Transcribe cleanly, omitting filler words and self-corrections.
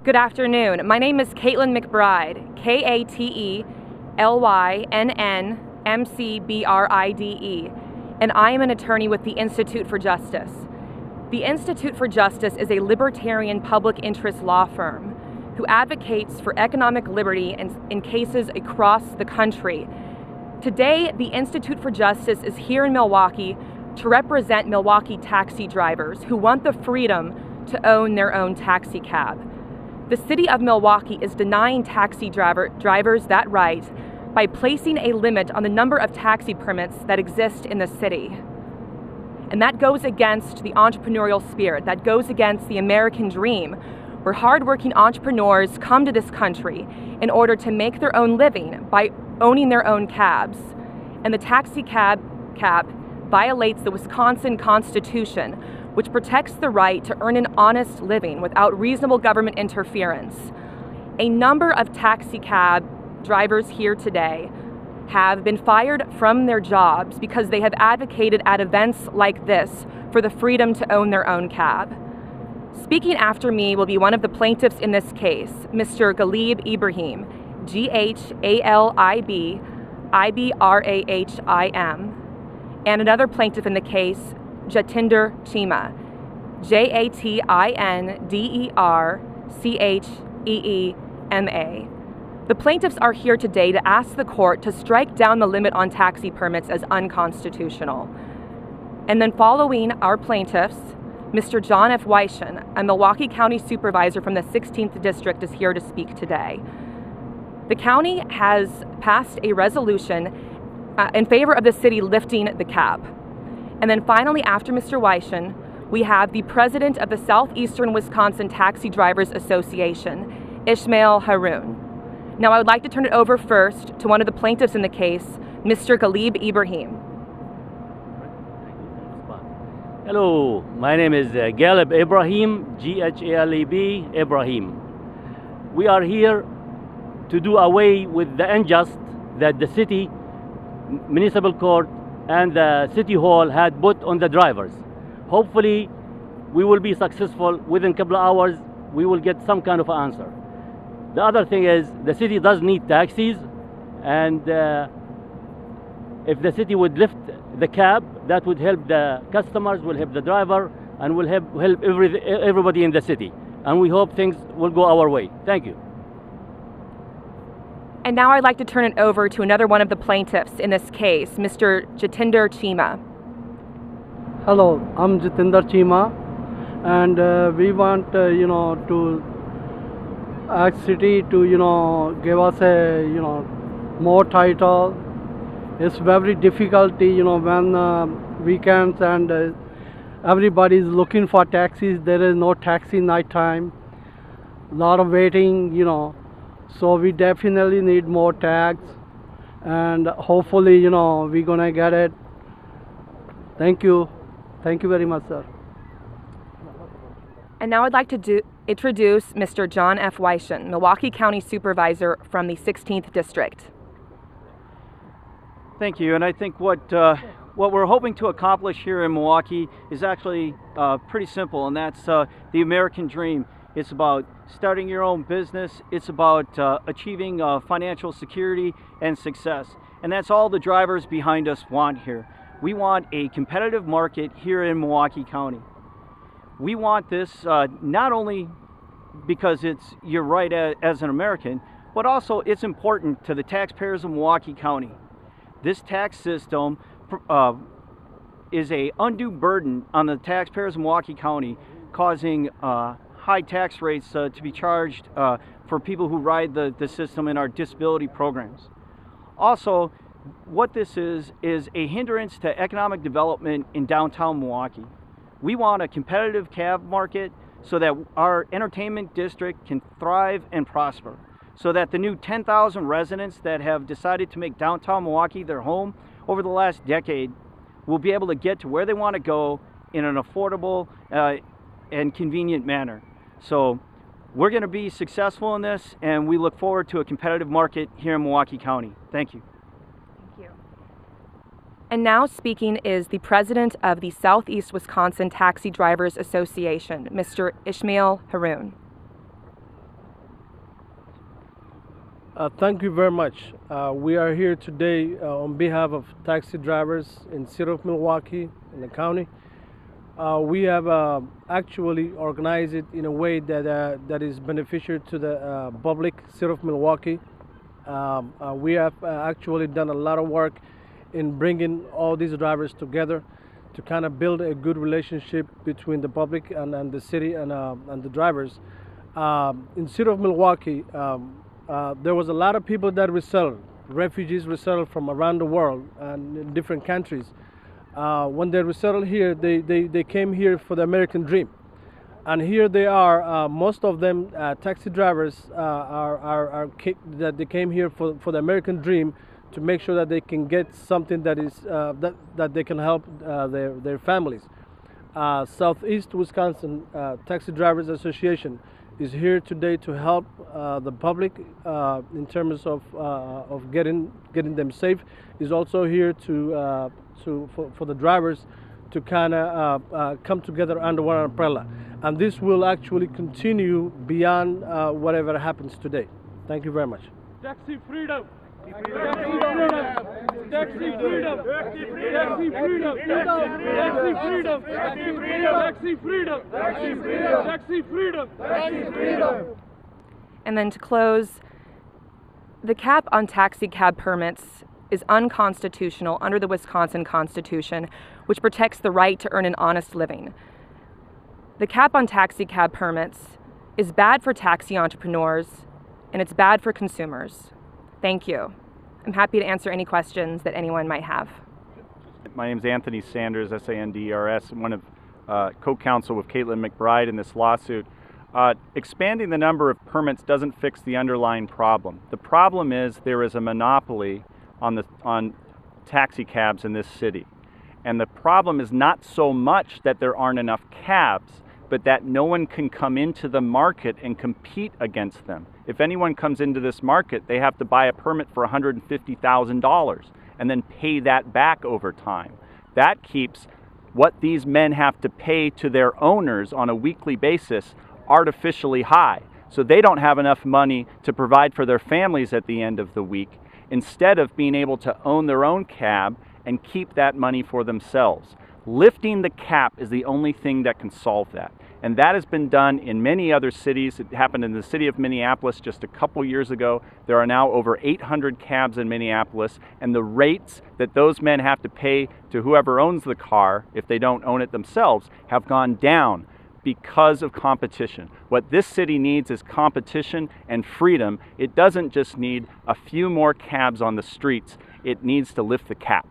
Good afternoon. My name is Katelynn McBride, KATELYNNMCBRIDE, and I am an attorney with the Institute for Justice. The Institute for Justice is a libertarian public interest law firm who advocates for economic liberty in cases across the country. Today, the Institute for Justice is here in Milwaukee to represent Milwaukee taxi drivers who want the freedom to own their own taxi cab. The city of Milwaukee is denying taxi drivers that right by placing a limit on the number of taxi permits that exist in the city. And that goes against the entrepreneurial spirit, that goes against the American dream, where hardworking entrepreneurs come to this country in order to make their own living by owning their own cabs. And the taxi cab violates the Wisconsin Constitution, which protects the right to earn an honest living without reasonable government interference. A number of taxi cab drivers here today have been fired from their jobs because they have advocated at events like this for the freedom to own their own cab. Speaking after me will be one of the plaintiffs in this case, Mr. Ghaleb Ibrahim, GHALIB and another plaintiff in the case, Jatinder Cheema, JATINDERCHEEMA. The plaintiffs are here today to ask the court to strike down the limit on taxi permits as unconstitutional. And then following our plaintiffs, Mr. John F. Weishan, a Milwaukee County Supervisor from the 16th District, is here to speak today. The county has passed a resolution in favor of the city lifting the cap. And then finally, after Mr. Weishan, we have the president of the Southeastern Wisconsin Taxi Drivers Association, Ishmael Harun. Now I would like to turn it over first to one of the plaintiffs in the case, Mr. Ghaleb Ibrahim. Hello, my name is Ghaleb Ibrahim, GHALEB Ibrahim. We are here to do away with the unjust that the city, municipal court, and the city hall had put on the drivers. Hopefully, we will be successful. Within a couple of hours, we will get some kind of answer. The other thing is, the city does need taxis, and if the city would lift the cab, that would help the customers, will help the driver, and will help everybody in the city. And we hope things will go our way. Thank you. And now I'd like to turn it over to another one of the plaintiffs in this case, Mr. Jatinder Cheema. Hello, I'm Jatinder Cheema, and we want, to ask city to, give us a, more title. It's very difficult, when weekends and everybody is looking for taxis. There is no taxi night time. A lot of waiting, So we definitely need more tags, and hopefully, we're gonna get it. Thank you. Thank you very much, sir. And now I'd like to introduce Mr. John F. Weishan, Milwaukee County Supervisor from the 16th District. Thank you, and I think what we're hoping to accomplish here in Milwaukee is actually pretty simple, and that's the American dream. It's about starting your own business. It's about achieving financial security and success. And that's all the drivers behind us want here. We want a competitive market here in Milwaukee County. We want this not only because it's your right as an American, but also it's important to the taxpayers of Milwaukee County. This tax system is an undue burden on the taxpayers of Milwaukee County, causing high tax rates to be charged for people who ride the system in our disability programs. Also, what this is a hindrance to economic development in downtown Milwaukee. We want a competitive cab market so that our entertainment district can thrive and prosper, so that the new 10,000 residents that have decided to make downtown Milwaukee their home over the last decade will be able to get to where they want to go in an affordable and convenient manner. So we're going to be successful in this, and we look forward to a competitive market here in Milwaukee County. Thank you. Thank you. And now speaking is the president of the Southeast Wisconsin Taxi Drivers Association, Mr. Ishmael Harun. Thank you very much. We are here today on behalf of taxi drivers in the city of Milwaukee, in the county. We have actually organized it in a way that is beneficial to the public city of Milwaukee. We have actually done a lot of work in bringing all these drivers together to kind of build a good relationship between the public and the city and the drivers. In the city of Milwaukee, there was a lot of people that resettled, refugees resettled from around the world and in different countries. When they resettled here, they came here for the American dream. And here they are, most of them taxi drivers that they came here for the American dream to make sure that they can get something that is that they can help their families. Southeast Wisconsin Taxi Drivers Association is here today to help the public in terms of getting them safe. Is also here for the drivers to kind of come together under one umbrella, and this will actually continue beyond whatever happens today. Thank you very much. Taxi freedom. Taxi freedom. Taxi freedom. Taxi freedom. Taxi freedom. Taxi freedom. Taxi freedom. Taxi freedom. Taxi freedom. Taxi freedom. And then to close, the cap on taxi cab permits is unconstitutional under the Wisconsin Constitution, which protects the right to earn an honest living. The cap on taxi cab permits is bad for taxi entrepreneurs, and it's bad for consumers. Thank you. I'm happy to answer any questions that anyone might have. My name is Anthony Sanders, Sanders. I'm one of co-counsel with Katelynn McBride in this lawsuit. Expanding the number of permits doesn't fix the underlying problem. The problem is there is a monopoly on taxi cabs in this city. And the problem is not so much that there aren't enough cabs, but that no one can come into the market and compete against them. If anyone comes into this market, they have to buy a permit for $150,000 and then pay that back over time. That keeps what these men have to pay to their owners on a weekly basis artificially high. So they don't have enough money to provide for their families at the end of the week, instead of being able to own their own cab and keep that money for themselves. Lifting the cap is the only thing that can solve that. And that has been done in many other cities. It happened in the city of Minneapolis just a couple years ago. There are now over 800 cabs in Minneapolis, and the rates that those men have to pay to whoever owns the car, if they don't own it themselves, have gone down because of competition. What this city needs is competition and freedom. It doesn't just need a few more cabs on the streets. It needs to lift the cap.